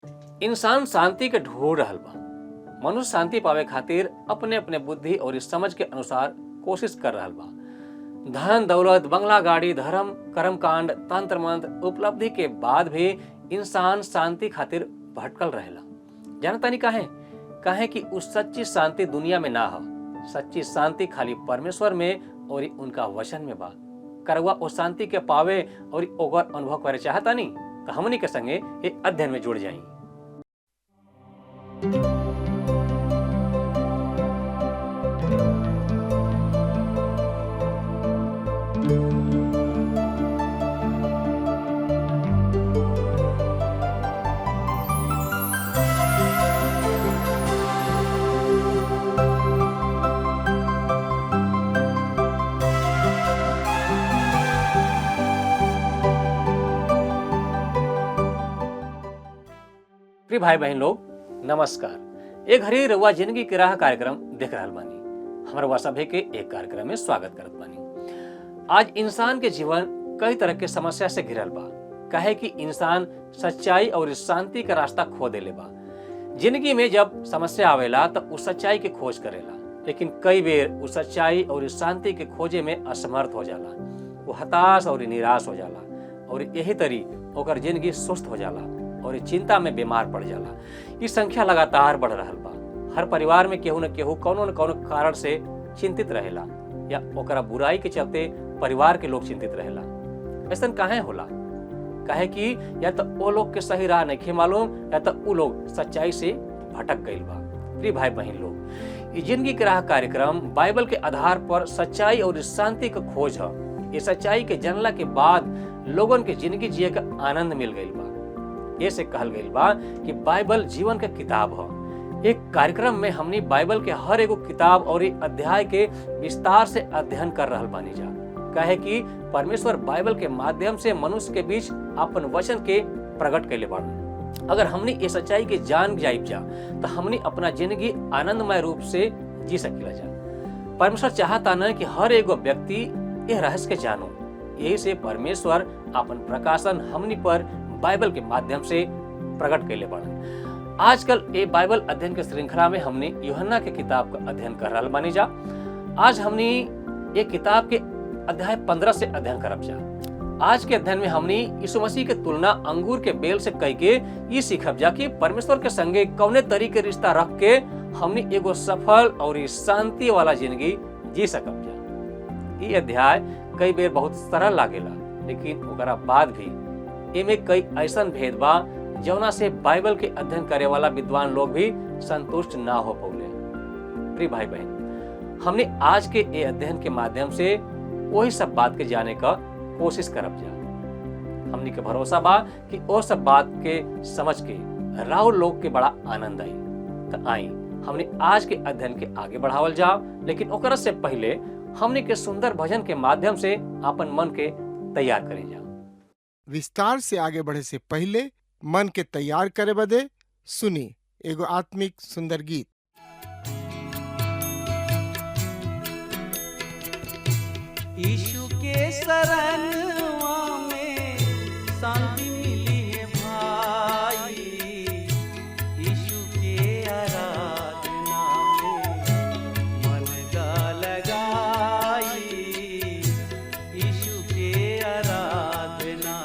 इंसान शांति के ढूंढ रहल बा। मनुष्य शांति पावे खातिर अपने अपने बुद्धि और इस समझ के अनुसार कोशिश कर रहल बा। धन दौलत, बंगला, गाड़ी, धर्म, कर्म कांड, तंत्र मंत्र उपलब्धि के बाद भी इंसान शांति खातिर भटकल रहेला। जानतानी काहे कि उस सच्ची शांति दुनिया में ना हो। सच्ची शांति खाली परमेश्वर में और उनका वचन में बा। करवा उस शांति के पावे और ओकर अनुभव करे चाहतानी तो हमनी के संगे एक अध्ययन में जुड़ जाई। प्रिय भाई बहन लोग, नमस्कार। एक घड़ी रउआ जिंदगी के राह कार्यक्रम देख रहल बानी। हमारा सभे के एक कार्यक्रम में स्वागत करत बानी। आज इंसान के जीवन कई तरह के समस्या से घिरल बा। काहे कि इंसान सच्चाई और शांति का रास्ता खो देले बा। जिंदगी में जब समस्या आवेला तो उस सच्चाई के खोज करेला, लेकिन कई बेर उस सच्चाई और शांति के खोजे में असमर्थ हो जाला। वो हताश और निराश हो जाला और यही तरी ओकर जिंदगी सुस्त हो जाला और चिंता में बीमार पड़ जाला। ये संख्या लगातार बढ़ रहल बा। हर परिवार में केहू न केहू कौनो न कौनो कारण से चिंतित रहेला या ओकरा बुराई के चलते परिवार के लोग चिंतित रहेला। ऐसन काहे होला? काहे कि या तो वो लोग के सही राह नहीं मालूम या तो वो लोग सच्चाई से भटक गईल बा। प्रिय भाई बहन लोग, ये जिंदगी के राह कार्यक्रम बाइबल के आधार पर सच्चाई और शांति का खोज है। ये सच्चाई के जानला के बाद लोगन के जिंदगी जिए का आनंद मिल गईल बा। ये से कहल गईल बा कि बाइबल जीवन का किताब है। एक कार्यक्रम में हमनी बाइबल के हर एगो किताब और अध्याय के विस्तार से अध्ययन कर रहल बानी जा। काहे कि परमेश्वर बाइबल के माध्यम से मनुष्य के बीच अपन वचन के प्रकट कैले बाड़न। अगर हमनी ये सच्चाई के जान जाइब जा तो हमनी अपना जिंदगी आनंदमय रूप से जी सकीला जा। परमेश्वर चाहता न कि हर एगो व्यक्ति यह रहस्य के जानो। यही से परमेश्वर अपन प्रकाशन हमनी पर बाइबल के माध्यम से प्रकट कैले बाड़न। आजकल ये बाइबल अध्ययन के श्रृंखला में हमने यूहन्ना के किताब का अध्ययन कर रहल बानी जा। आज हमने ये किताब के अध्याय 15 से अध्ययन करब जा। आज के अध्ययन में हमने यीशु मसीह के तुलना अंगूर के बेल से कई के ये सीखब जा कि परमेश्वर के संगे कौने तरीके रिश्ता रख के हमने एगो सफल और शांति वाला जिंदगी जी सकब जा। ये अध्याय कई बेर बहुत सरल लागेला, लेकिन ओकरा बाद भी इमे कई ऐसन भेद बा जौना से बाइबल के अध्ययन करे वाला विद्वान लोग भी संतुष्ट ना हो पौले। प्रिय भाई बहन, हमने आज के ये अध्ययन के माध्यम से वही सब बात के जाने का कोशिश करब जा। हमने के भरोसा बा कि वो सब बात के समझ के राउर लोग के बड़ा आनंद आई। तो आई हमने आज के अध्ययन के आगे बढ़ावल जाओ, लेकिन ओकरा से पहले हमने के सुंदर भजन के माध्यम से अपन मन के तैयार करें जा। विस्तार से आगे बढ़े से पहले मन के तैयार करे बदे सुनी एगो आत्मिक सुंदर गीत। यीशु के शरणवा में शांति मिली है भाई। यीशु के आराधना में मन दा लगाई। यीशु के आराधना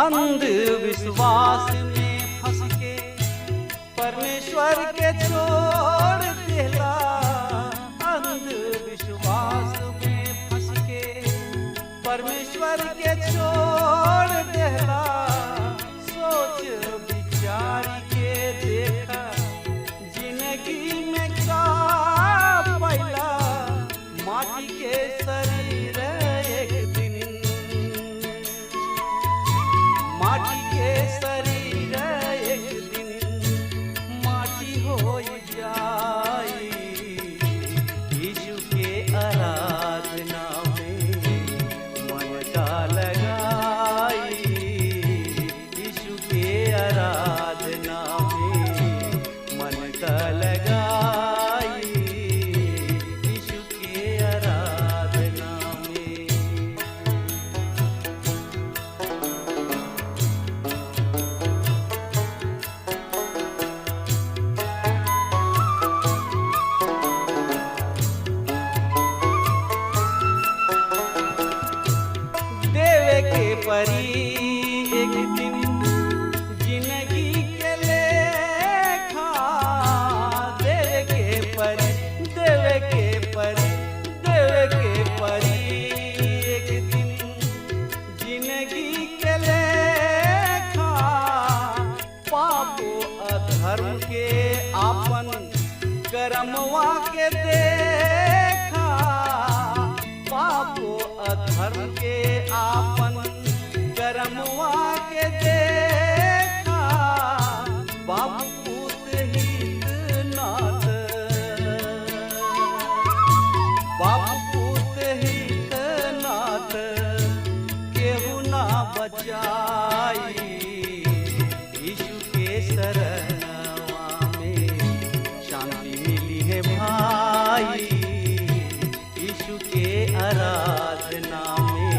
अंधविश्वास में फंस के परमेश्वर के छोड़ देला। अंधविश्वास में फंस के परमेश्वर के छोड़ देला। सोच विचार के देखा जिंदगी में का पैला। माटी के शरीर एक दिन, माटी के शरीर एक दिन माटी हो जाई। यीशु के आराधना में मन का लगाई। यीशु के आराधना में मन का लगाई। यीशु के आराधना में। देवे के परी एक दिन जिंदगी के लेखा। देवे के परी, देवे के परी, देवे के परी एक दिन जिंदगी के लेखा। पापो अधर्म के आपन कर्मवा के देखा। पापो अधर्म के आपन कर्मवा के देखा। बाप पूत हित नाथ, बाप पूत हित नाथ केहू ना बचाई। यीशु के शरणवा में शांति मिली है भाई। यीशु के आराधना में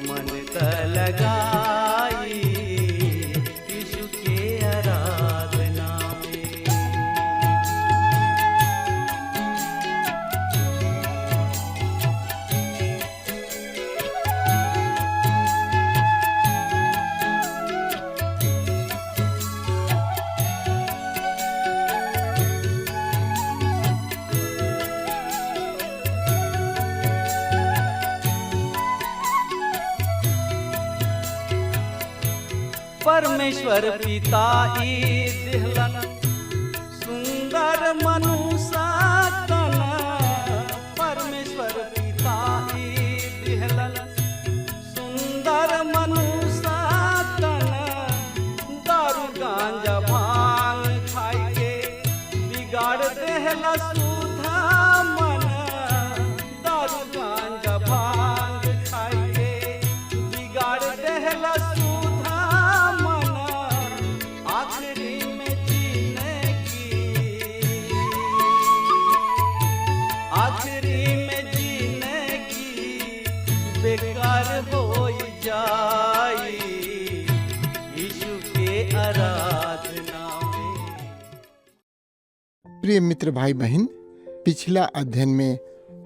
मन का लगाई। यीशु के आराधना में। परमेश्वर पिता ई दिहलन सुंदर मनुष्य तन। परमेश्वर पिता ई दिहलन सुंदर मनुष्य तन। दारू गांजा भांग खाई के बिगाड़ देहला सुधा मन। दारू गांजा भांग खाई के बिगाड़ देहला सुधा मन। आखिरी में जीने की, आखिरी में जीने की बेकार हो जाई। यीशु के आराधना में। प्रिय मित्र भाई बहन, पिछला अध्ययन में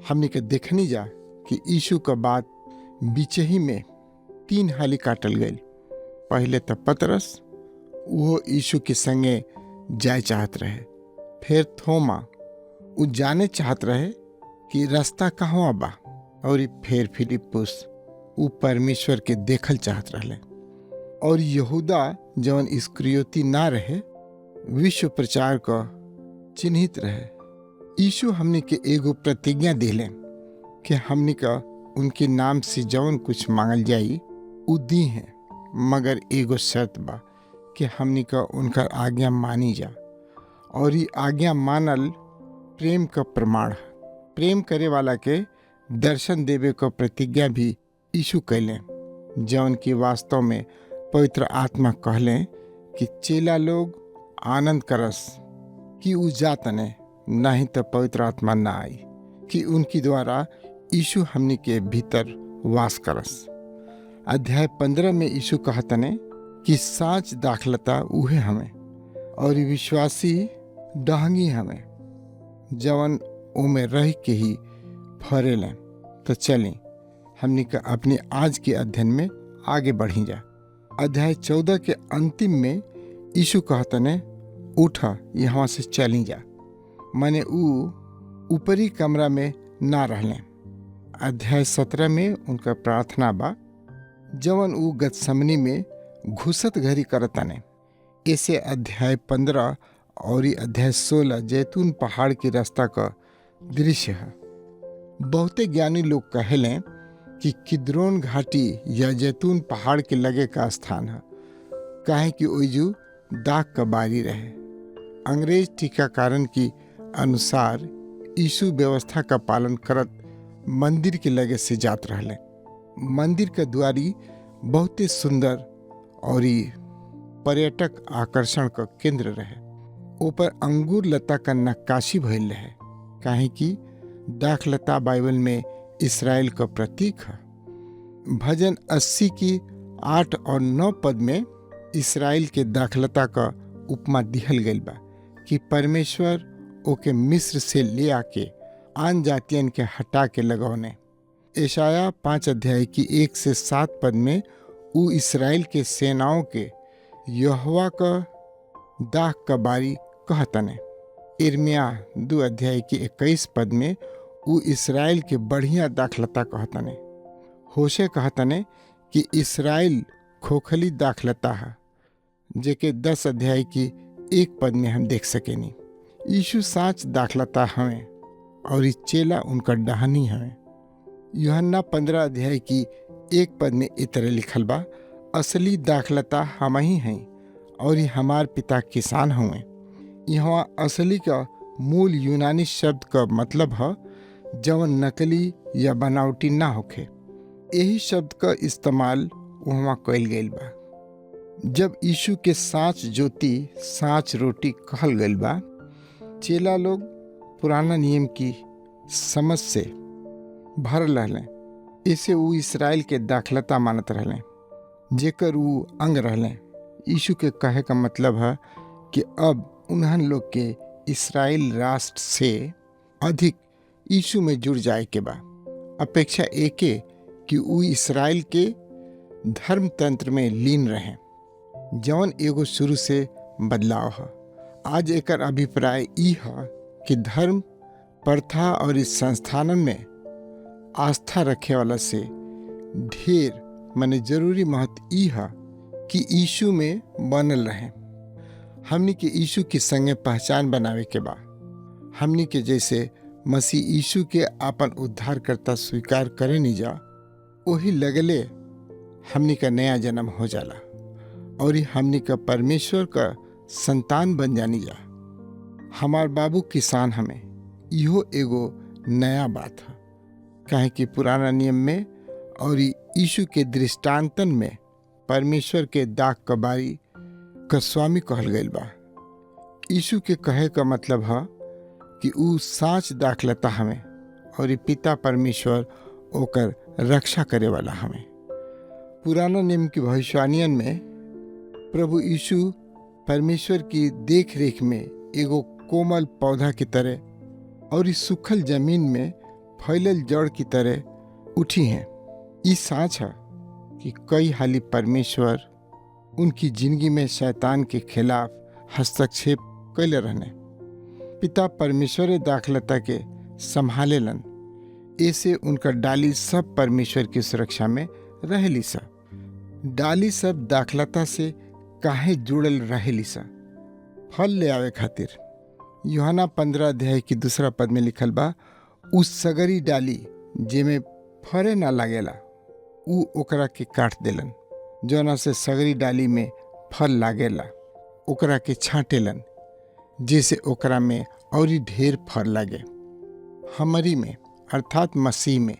हमने के देखनी जा कि यीशु का बात बिचही में 3 हाली काटल गई। पहले तो पतरस, वो यीशु के संगे जाए चाहत रहे। फिर थोमा, वो जाने चाहत रहे कि रास्ता कहवा बा। और फिर फिलिपुस, वो परमेश्वर के देखल चाहत रहे। और यहूदा जवन इस्करियोती ना रहे, विश्व प्रचार का चिन्हित रहे। यीशु हमने के एगो प्रतिज्ञा दिले कि हमने का उनके नाम से जवन कुछ मांगल जाई उ दी है। मगर एगो शर्त बा कि हमने का उनका आज्ञा मानी जा। और ये आज्ञा मानल प्रेम का प्रमाण है। प्रेम करे वाला के दर्शन देवे का प्रतिज्ञा भी यीशु कैले, जौन की वास्तव में पवित्र आत्मा कहले कि चेला लोग आनंद करस कि उ जातने, नहीं तो पवित्र आत्मा ना आई, कि उनकी द्वारा यीशु हमने के भीतर वास करस। अध्याय 15 में यीशु कहतने कि साच दाखलता उहे हमें और विश्वासी डहंगी हमें, जवन उमे रह के ही फरेलें। तो चलें हमने का अपने आज के अध्ययन में आगे बढ़ी जा। अध्याय 14 के अंतिम में यीशु कहतने, उठ यहाँ से चली जा। माने ऊ ऊपरी कमरा में ना रहले। अध्याय 17 में उनका प्रार्थना बा जवन ऊ गतसमनी में घुसत घरी करतने। ऐसे अध्याय 15 और अध्याय 16 जैतून पहाड़ की रास्ता का दृश्य है। बहुते ज्ञानी लोग कहले कि किद्रोन घाटी या जैतून पहाड़ के लगे का स्थान है, काहे कि ओइजू दाग का बारी रहे। अंग्रेज टीकाकारण की अनुसार यीशु व्यवस्था का पालन करत मंदिर के लगे से जात रहले। मंदिर का द्वारी बहुते सुंदर और पर्यटक आकर्षण का केंद्र रहे। ऊपर अंगूर लता का नक्काशी भइल रहे, काहे कि दाखलता बाइबल में इसराइल का प्रतीक है। भजन 80 की 8 और 9 पद में इसराइल के दाखलता का उपमा दिहल गइल बा कि परमेश्वर ओके मिस्र से ले आके आन जातियन के हटा के लगौने। यशाया 5 अध्याय की 1 से 7 पद में ऊ इसराइल के सेनाओं के यहोवा का दाख का बारी कहतने। इर्मिया 2 अध्याय की 21 पद में ऊ इसराइल के बढ़िया दाखलता कहतने। होशे कहतने कि इसराइल खोखली दाखलता है, जेके 10 अध्याय की 1 पद में हम देख सकेनी। यीशु साच दाखलता हमें और इस चेला उनका डहानी हमें। यूहन्ना 15 अध्याय की 1 पद में इस तरह लिखल बा, असली दाखलता हम ही हैं और ये हमार पिता किसान हुए। यहाँ असली का मूल यूनानी शब्द का मतलब है जवन नकली या बनावटी ना होखे। यही शब्द का इस्तेमाल वहाँ कइल गइल बा। जब यीशु के साँच ज्योति साँच रोटी कहल गइल बा, चेला लोग पुराना नियम की समझ से भरल रहले। इसे वो इसराइल के दाखलता मानत रहले, जेकर वो अंग रहले। यीशु के कहे का मतलब है कि अब उन्हन लोग के इसराइल राष्ट्र से अधिक यीशु में जुड़ जाए के बा। अपेक्षा एके कि वो इसराइल के धर्म तंत्र में लीन रहे, जवन एगो शुरू से बदलाव है। आज एकर अभिप्राय ई है कि धर्म प्रथा और इस संस्थानन में आस्था रखे वाला से ढेर माने जरूरी महत्व ई है कि यीशु में बनल रहे। हमनी के यीशु की संगे पहचान बनावे के बा। हमनी के जैसे मसीह यीशु के आपन उद्धारकर्ता स्वीकार करे नहीं जा, वही लगले हमनी का नया जन्म हो जाला और हमनी का परमेश्वर का संतान बन जानी जा। हमार बाबू किसान हमें इहो एगो नया बात है, काहे कि पुराना नियम में और यीशु के दृष्टांतन में परमेश्वर के दाख का बारी का स्वामी कहल गइल बा। यीशु के कहे का मतलब है कि ऊ साच दाखलता हमें और पिता परमेश्वर ओकर रक्षा करे वाला हमें। पुराना नियम की भविष्यवाणियन में प्रभु यीशु परमेश्वर की देख रेख में एगो कोमल पौधा की तरह और इस सूखल जमीन में फैलल जड़ की तरह उठी हैं। इस साँच है कि कई हाली परमेश्वर उनकी जिंदगी में शैतान के खिलाफ हस्तक्षेप कैले रहने। पिता परमेश्वर दाखलता के संभालेलन, ऐसे उनका डाली सब परमेश्वर की सुरक्षा में रहेली सा। डाली सब दाखलता से काहे जुड़ल रहेली सा? फल ले आवे खातिर। यूहन्ना 15 अध्याय की 2 पद में लिखल बा, उस सगरी डाली जेमे फरे ना लागेला ऊ ओकरा के काट देलन, जोना से सगरी डाली में फल लागेला ओकरा के छाटेलन, जैसे ओकरा में और ढेर फल लागे। हमारी में अर्थात मसीह में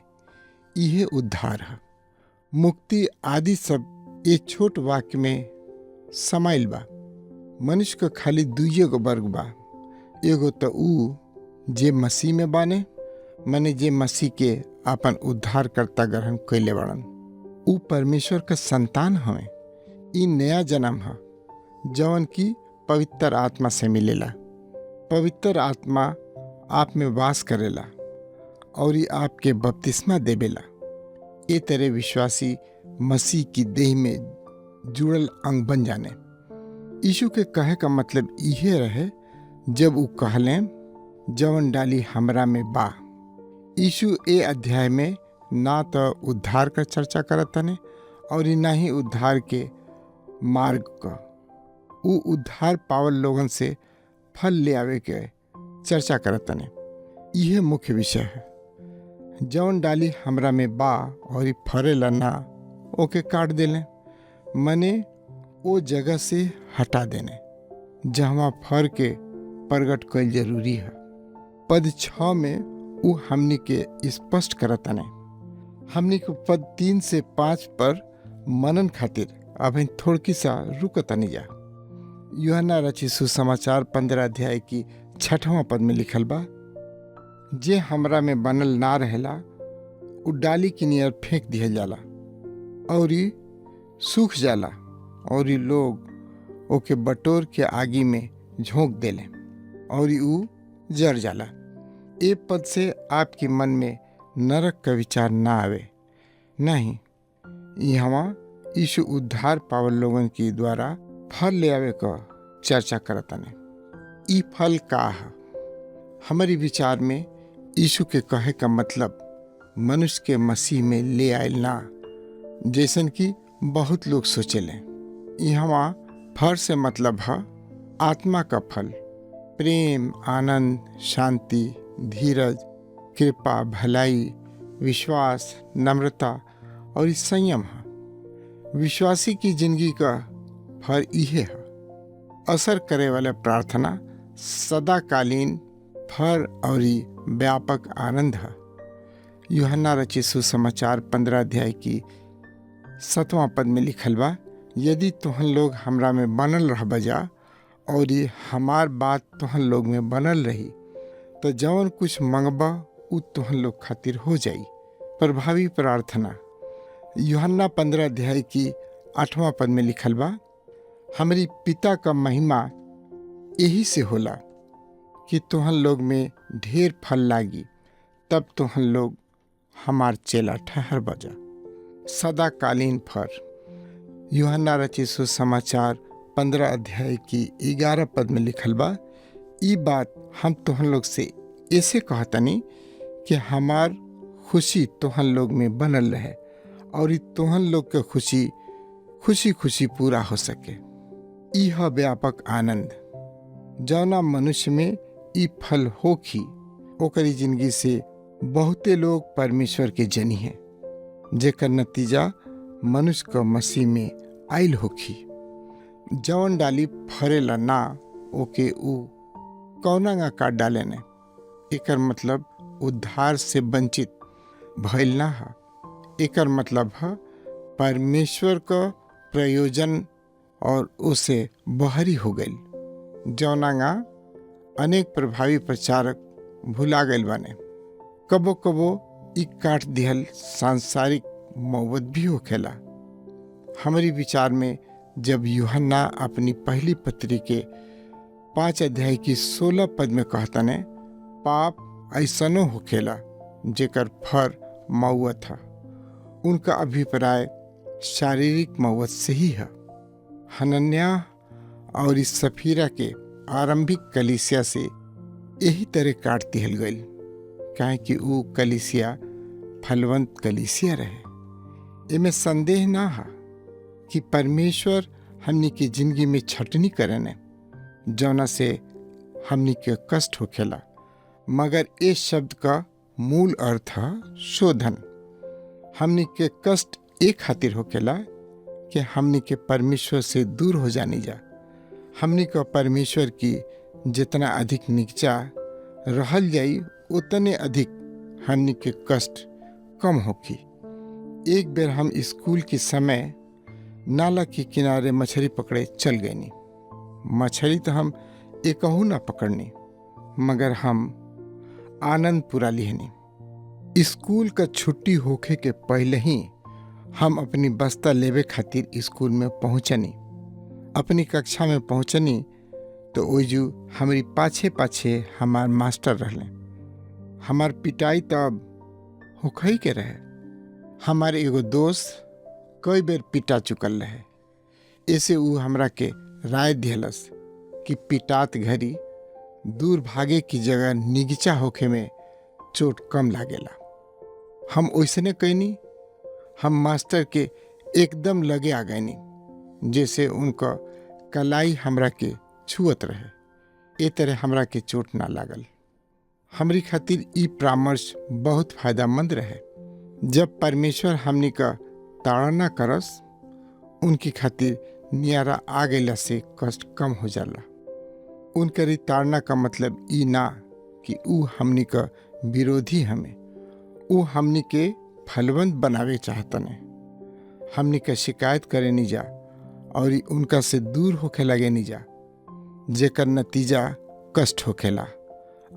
यह उद्धार है, मुक्ति आदि सब एक छोट वाक्य में समाइल बा। मनुष्य का खाली दुइये गो वर्ग बा। एगो तो ऊ जे मसीह में बाने, माने जे मसीह के आपन उद्धार करता ग्रहण कैले बाड़न, ऊ परमेश्वर का संतान हवे। ई नया जन्म है जवन की पवित्र आत्मा से मिलेला। पवित्र आत्मा आप में वास करेला और ये आपके बपतिस्मा देवेला। ए तरह विश्वासी मसीह की देह में जुड़ल अंग बन जाने। यीशु के कहे का मतलब इहे रहे जब वो कहले जवन डाली हमरा में बा। यीशु ए अध्याय में ना तो उद्धार का चर्चा करत तने और ना ही उद्धार के मार्ग का। वो उद्धार पावल लोगन से फल ले आवे के चर्चा करत तने। यह मुख्य विषय है। जवन डाली हमरा में बा और फरेला ना ओके काट देले, मने वो जगह से हटा देने जहाँ फर के प्रगट कईल जरूरी है। पद 6 में वो हमनी के स्पष्ट करतने। हमनी को पद 3 से 5 पर मनन खातिर अभी थोड़की सा रुकतनी जा। यूहन्ना रचित सुसमाचार 15 अध्याय की 6वां पद में लिखल बा, जे हमरा में बनल ना रहेला उ डाली की नियर फेंक दिया जाला और सूख जाला और लोग ओके बटोर के आगी में झोंक देले और उ जर जाला। ए पद से आपके मन में नरक का विचार ना आवे। नहीं, यहाँ यीशु उद्धार पावल लोगन के द्वारा फल ले आवे का चर्चा करतने। ई फल का है? हमारी विचार में यीशु के कहे का मतलब मनुष्य के मसीह में ले आयल ना, जैसन कि बहुत लोग सोचेले। यहाँ फल से मतलब है आत्मा का फल, प्रेम, आनंद, शांति, धीरज, कृपा, भलाई, विश्वास, नम्रता और संयम है। विश्वासी की जिंदगी का फल इहे है। असर करे वाला प्रार्थना, सदाकालीन फल और व्यापक आनंद है। यूहन्ना रचित सुसमाचार 15 अध्याय की 7वां पद में लिखल बा, यदि तुहन लोग हमरा में बनल रह बजा और हमार बात तुहन लोग में बनल रही तो जवन कुछ मंगबा उ तुहन लोग खातिर हो जाई। प्रभावी प्रार्थना यूहन्ना 15 अध्याय की 8वां पद में लिखल बा, हमारी पिता का महिमा यही से होला कि तुहन लोग में ढेर फल लागी, तब तुहन लोग हमार चेला ठहर बजा। सदाकालीन फल यूहन्ना रचित सुसमाचार 15 अध्याय की 11 पद में लिखल बा, ई बात हम तुहन लोग से ऐसे कहतनी कि हमार खुशी तुहन लोग में बनल रहे और तुहन लोग के खुशी खुशी खुशी पूरा हो सके। ई है व्यापक आनंद। जौना मनुष्य में ई फल होखी ओकरी जिंदगी से बहुते लोग परमेश्वर के जनी हैं, जेकर नतीजा मनुष्य का मसीह में आइल होखी। जौन डाली फरेला ना ओके उ कौना काट डाले ने, एकर मतलब उद्धार से वंचित भइल ना है। एकर मतलब है परमेश्वर का प्रयोजन और उसे बहरी हो गई। जौनांगा अनेक प्रभावी प्रचारक भुला गए बाने। कबो कबो ई काट दिहल सांसारिक मौत भी होखेला। हमारी विचार में जब यूहन्ना अपनी पहली पत्री के 5 अध्याय की 16 पद में कहतने, पाप ऐसनो होखेला जेकर फर मौत है। उनका अभिप्राय शारीरिक मौत से ही है। हनन्या और इस सफीरा के आरंभिक कलीसिया से यही तरह काट दिहल गई, काहे कि वो कलीसिया फलवंत कलीसिया रहे। इमें संदेह ना है कि परमेश्वर हमनी की जिंदगी में छटनी करने जौना से हमनी के कष्ट होखेला, मगर इस शब्द का मूल अर्थ है शोधन। हमनी के कष्ट एक खातिर होखेला कि हमनी के परमेश्वर से दूर हो जानी जा। हमनी को परमेश्वर की जितना अधिक नीचा रहल जाई उतने अधिक हमनी के कष्ट कम होखी। एक बेर हम स्कूल के समय नाला के किनारे मछली पकड़े चल गए। मछली तो हम एकहू ना पकड़नी, मगर हम आनंद पूरा लिहनी। स्कूल का छुट्टी होखे के पहले ही हम अपनी बस्ता लेवे खातिर स्कूल में पहुँचनी। अपनी कक्षा में पहुँचनी तो ओजू हमारी पाछे पाछे हमार मास्टर रहले। हमार पिटाई तब होखई के रहे। हमारे एगो दोस्त कई बेर पिटा चुकल रहे। ऐसे ऊ हमरा के राय दिहलस कि पिटात घड़ी दूर भागे की जगह निगीचा होखे में चोट कम लागेला। हम ओइसने कैनी। हम मास्टर के एकदम लगे आ गईनी, जैसे उनका कलाई हमरा के छुअत रहे। ए तरह हमरा के चोट ना लागल। हमरी खातिर ई परामर्श बहुत फायदामंद रहे। जब परमेश्वर हमनी का ताड़ना करस, उनकी खातिर नियारा आ गईला से कष्ट कम हो जाला। उनकरी ताड़ना का मतलब ई ना कि ऊ हमनी का विरोधी हमें, ऊ हमनी के फलवंत बनावे चाहतने। हमनी का शिकायत करे नहीं जा और उनका से दूर होके लगे नहीं जा, जेकर नतीजा कष्ट होखेला।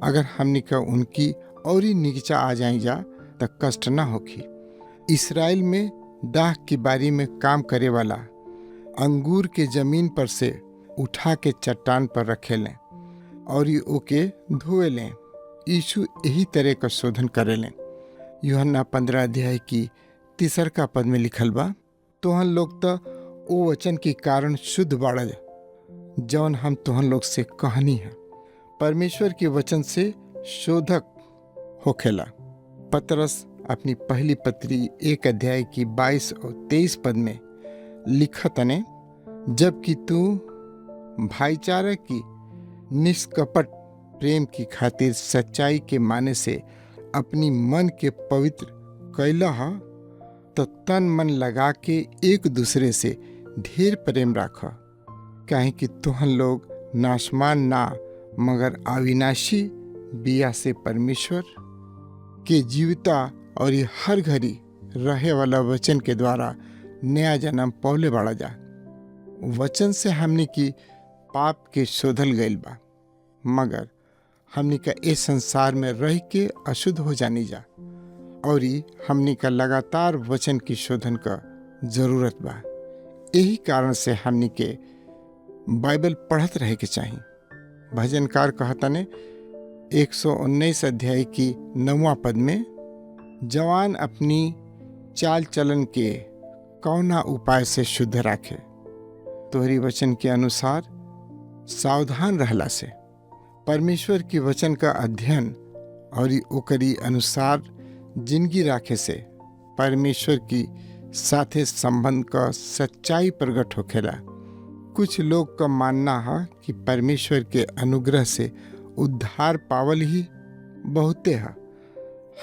अगर हमनी का उनकी और नीचा आ जाई जा त कष्ट ना होखी। इसराइल में दाख की बारी में काम करे वाला अंगूर के जमीन पर से उठा के चट्टान पर रखे लें और ओके धोए लें। यीशु यही तरह का शोधन करे लें। यूहन्ना 15 अध्याय की 3 पद में लिखल बा, तोहन लोग तो ओ वचन के कारण शुद्ध बाड़ जौन हम तोहन लोग से कहनी है। परमेश्वर के वचन से शोधक होखेला। पतरस अपनी पहली पत्री 1 अध्याय की 22 और 23 पद में लिखतने, जबकि तू भाईचारा की निष्कपट प्रेम की खातिर सच्चाई के माने से अपनी मन के पवित्र कैला ह, तो तन मन लगा के एक दूसरे से ढेर प्रेम राख, काहे कि तुहन लोग नाशमान ना मगर अविनाशी बिया से परमेश्वर के जीविता और ये हर घड़ी रहे वाला वचन के द्वारा नया जन्म पौले बाड़ा जा। वचन से हमने की पाप के शोधल गईल बा, मगर हमनी का इस संसार में रह के अशुद्ध हो जानी जा और हमनी का लगातार वचन की शोधन का जरूरत बा। यही कारण से हमनी के बाइबल पढ़त रहे के चाहिए। भजनकार कहतने 119 अध्याय की 9वां पद में, जवान अपनी चाल चलन के कौना उपाय से शुद्ध राखे, तोहरी वचन के अनुसार सावधान रहला से। परमेश्वर के वचन का अध्ययन और ओकरी अनुसार जिंदगी राखे से परमेश्वर की साथे संबंध का सच्चाई प्रकट होखेला। कुछ लोग का मानना है कि परमेश्वर के अनुग्रह से उद्धार पावल ही बहुते है।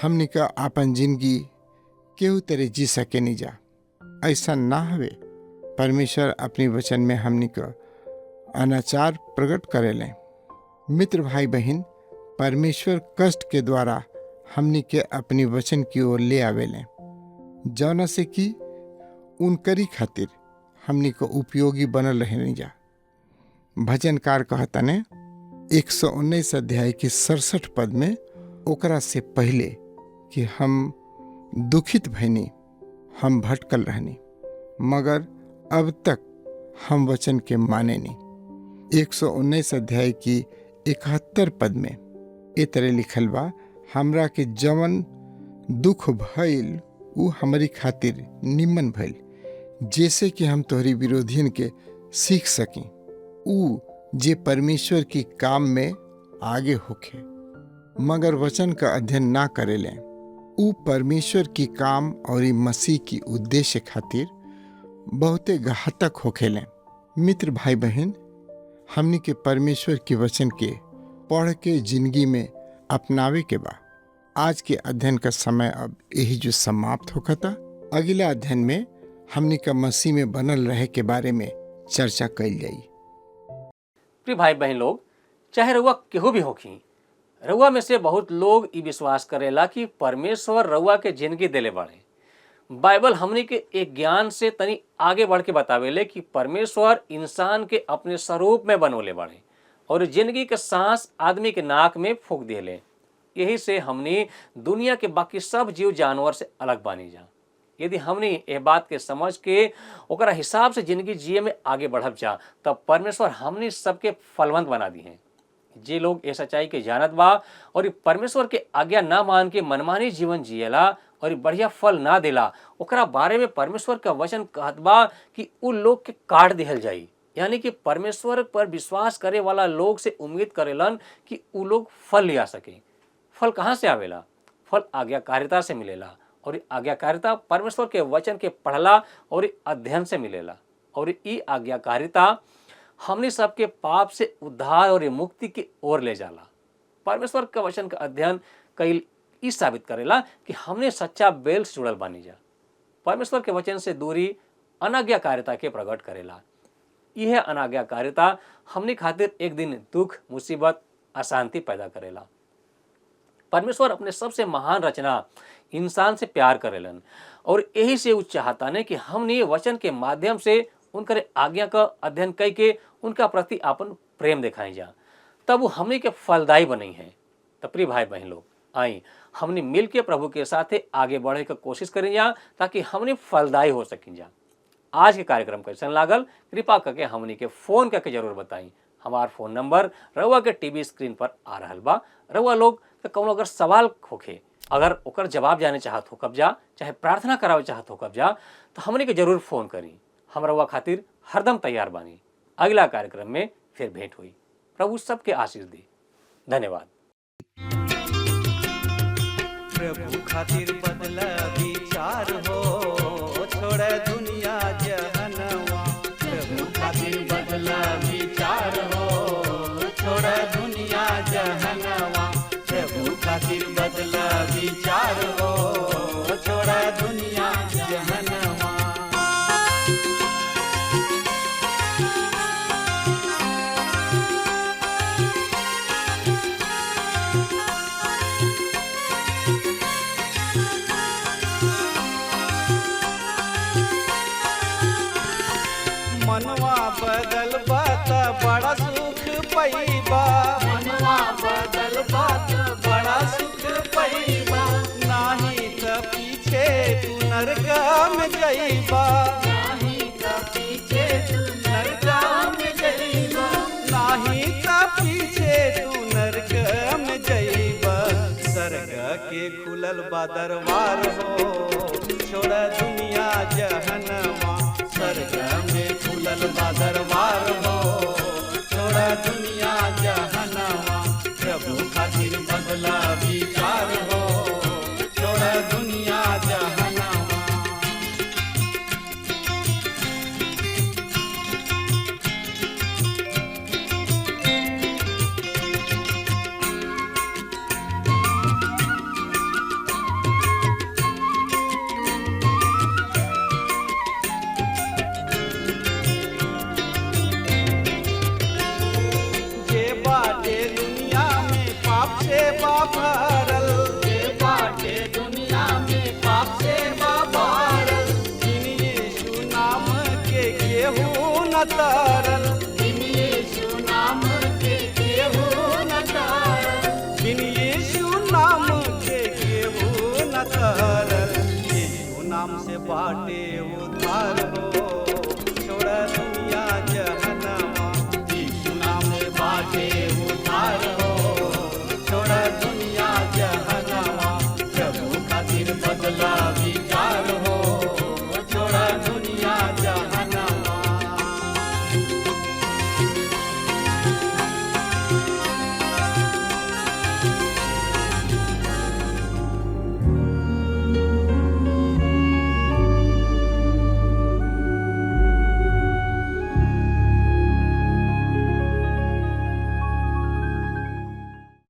हमनी का आपन जिंदगी केहू तरह जी सके नहीं जा, ऐसा ना हवे। परमेश्वर अपनी वचन में हमनी का अनाचार प्रकट करेलें। मित्र भाई बहन, परमेश्वर कष्ट के द्वारा हमनी के अपनी वचन की ओर ले आवेलें, जौना से कि उनकरी खातिर हमनी को उपयोगी बनल रहे नहीं जा। भजनकार कहतने 119 अध्याय के 67 पद में, ओकरा से पहले कि हम दुखित भैनी, हम भटकल रहनी, मगर अब तक हम वचन के माने नहीं। 119 अध्याय की 71 पद में ए तरह लिखल बा, हमरा के जवन दुख भइल उ हमारी खातिर निम्न भइल, जैसे कि हम तोहरी विरोधियन के सीख सकी। उ जे परमेश्वर की काम में आगे होखे मगर वचन का अध्ययन ना करेलें, उ परमेश्वर की काम और मसीह की उद्देश्य खातिर बहुते घातक होखेलें। मित्र भाई बहन, हमनी के परमेश्वर के वचन के पढ़ के जिंदगी में अपनावे के बा। आज के अध्ययन का समय अब यही जो समाप्त होता। अगला अध्ययन में हमनी का मसीह में बनल रहे के बारे में चर्चा कइल जाई। प्रिय भाई बहन लोग, चाहे रउआ केहू भी होखी, रउआ में से बहुत लोग ई विश्वास करेला कि परमेश्वर रउआ के जिंदगी देले बाड़े। बाइबल हमनी के एक ज्ञान से तनी आगे बढ़ के बतावेले कि परमेश्वर इंसान के अपने स्वरूप में बनोले बाड़े और जिंदगी के सांस आदमी के नाक में फूंक दिले। यही से हमनी दुनिया के बाकी सब जीव जानवर से अलग बानी जा। यदि हमनी ये बात के समझ के ओकरा हिसाब से जिंदगी जिए में आगे बढ़ब जा, तब परमेश्वर हमनी सबके फलवंत बना दी हैं। जे लोग ये सच्चाई के जानत बा और परमेश्वर के आज्ञा ना मान के मनमानी जीवन जिएला, और बढ़िया फल ना देला, ओकरा बारे में परमेश्वर का वचन कहत बा कि उ लोग के काट दिहल जाई। यानी कि परमेश्वर पर विश्वास करे वाला लोग से उम्मीद करेलन कि उ लोग फल ले आ सके। फल कहाँ से आवेला? फल आज्ञाकारिता से मिलेला, और ई आज्ञाकारिता परमेश्वर के वचन के पढ़ला और ई अध्ययन से मिलेला। और ई आज्ञाकारिता हमने सबके पाप से उद्धार और मुक्ति की ओर ले जाला। परमेश्वर का वचन का अध्ययन कई ई साबित करेला कि हमने सच्चा बेल से जुड़ल बानी जा। परमेश्वर के वचन से दूरी अनाज्ञाकारिता के प्रकट करेला। यह अनाज्ञाकारिता हमने खातिर एक दिन दुख, मुसीबत, अशांति पैदा करेला। परमेश्वर अपने सबसे महान रचना इंसान से प्यार करेलन, और यही से उ चाहता ने कि हमने वचन के माध्यम से उनकर आज्ञा का अध्ययन करके उनका प्रति अपन प्रेम दिखाई जा, तब वो हमने के फलदायी बनी है। तो प्रिय भाई बहन लोग, आई हमने मिल के प्रभु के साथ आगे बढ़े की कोशिश करें जा, ताकि हमने फलदायी हो सकें जा। आज के कार्यक्रम कैसन लागल कृपा करके हमने के फोन करके जरूर बताई। हमार फोन नंबर रउआ के टीवी स्क्रीन पर आ रहल बा। रउआ लोग तो कौन अगर सवाल होखे, अगर ओकर जवाब जाने चाहत हो कब जा, चाहे प्रार्थना करावे चाहत हो कब जा, तो हमने के जरूर फोन करी। हम रउआ खातिर हरदम तैयार बानी। अगला कार्यक्रम में फिर भेंट हुई। प्रभु सबके आशीष दी। धन्यवाद। प्रभु खातिर बदला विचार हो, छोड़ दुनिया जहनवा। प्रभु खातिर बदला विचार हो, छोड़ दुनिया जहनवा। प्रभु खातिर बदला विचार हो, छोड़ दुनिया जहनवा। मनवा बदल बात बड़ा सुख पैबा। मनवा बदल बात बड़ा सुख पैबा। नाही त पीछे तू नरका में जइबा। नाही त पीछे तू नरका में जइबा। नाही त पीछे तू नरका में जइबा। स्वर्ग के खुलल बा दरबार हो, छोड़ दुनिया जहनवा। स्वर्ग में खुलल बा दरबार हो, छोड़ दुनिया जहनवा। प्रभु खातिर बदला विचार हो, छोड़ दुनिया जहनवा। जे बाटे दुनिया में पाप से बाप